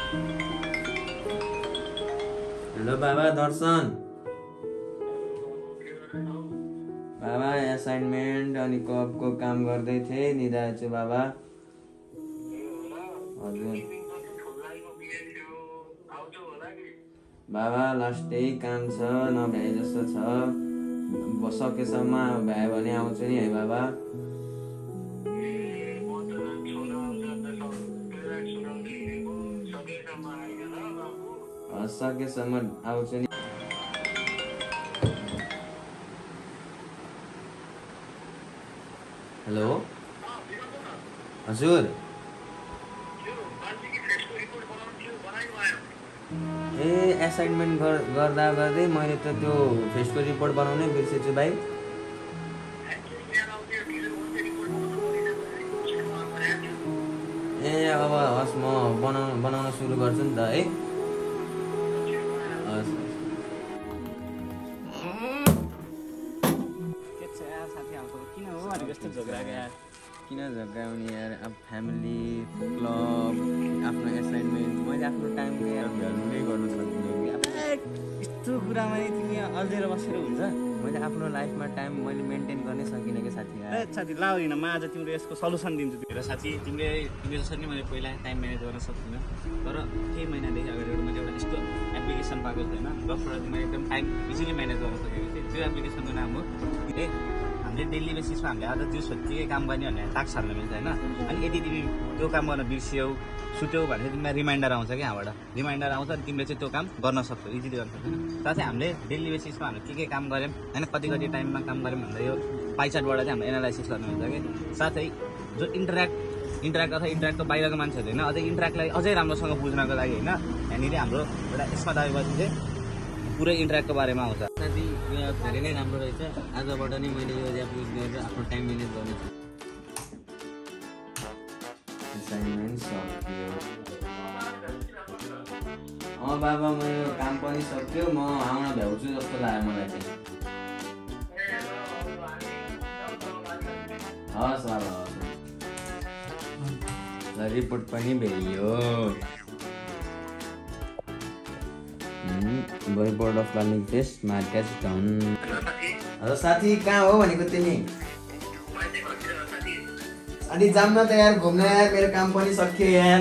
Hello बाबा दर्शन। बाबा assignment अनि कपको काम गर्दै थिएँ नि दाजु बाबा। हजुर बाबा लास्टै काम छ, नभ्याए जस्तो छ। सकेसम्म भ्यायो भने आउँछु नि है बाबा। सकेसम्म आउँछु नि। हेलो हजुर। ए एसाइनमेन्ट गर्दा गर्दै मैले त त्यो फेसको रिपोर्ट बनाउनै बिर्सेछु भाइ। ए अब हस् म बनाउन सुरु गर्छु नि त है। हस् किन झगडाउने यार। अब फ्यामिली क्लब आफ्नो एसाइनमेन्ट मैले आफ्नो टाइमको यार भ्यालु नै गर्न सक्दिनँ कि। यस्तो कुरामा नि तिमी अल्झेर बसेर हुन्छ। मैले आफ्नो लाइफमा टाइम मैले मेन्टेन गर्नै सकिनँ कि साथी यार। साथी ला होइन, म आज तिम्रो यसको सल्युसन दिन्छु। तिम्रो साथी तिम्रो जसरी मैले पहिला टाइम म्यानेज गर्न सक्दिनँ, तर केही महिनादेखि अगाडि मैले एउटा यस्तो एप्लिकेसन पाएको थिएँ होइन, जसबाट मैले एकदम टाइम इजिली म्यानेज गर्न सकेको थिएँ। त्यो एप्लिकेसनको नाम हो हामीले डेली बेसिसमा हामीले आज दिउँसो के काम गर्ने भन्ने टास्क हाल्न मिल्छ होइन। अनि यदि तिमी त्यो काम गर्न बिर्स्यौ सुत्यौ भने चाहिँ तिमीलाई रिमाइन्डर आउँछ कि यहाँबाट रिमाइन्डर आउँछ अनि तिमीले चाहिँ त्यो काम गर्न सक्छौ, इजिली गर्न सक्छौ। साथै हामीले डेली बेसिसमा हामीले के काम गऱ्यौँ होइन, कति टाइममा काम गऱ्यौँ भन्दा यो पाइचार्टबाट चाहिँ हामीले एनालाइसिस गर्नु हुन्छ कि। साथै जो इन्टरेक्ट अथवा इन्टरेक्टको बाहिरको मान्छेहरू होइन, अझै इन्टरेक्टलाई अझै राम्रोसँग बुझ्नको लागि होइन, यहाँनिर हाम्रो एउटा यसमा दाबेपछि चाहिँ पुरै इन्टरेक्टको बारेमा आउँछ। साथी यो एप धेरै नै राम्रो रहेछ। आजबाट नै मैले यो एप युज गरेर आफ्नो टाइम म्यानेज गर्नेछु। असाइनमेन्ट सक्यो। बाबा मेरो काम पनि सक्यो, म आउन भ्याउँछु जस्तो लाग्यो मलाई चाहिँ। हस् बाबा हस्। ल रिपोर्ट पनि भ्याइयो। Board of learning test marks done. Hello साथी कहाँ हो भनेको तिमी? साथी जाऊँ न त यार घुम्न यार, मेरो काम पनि सकियो यार।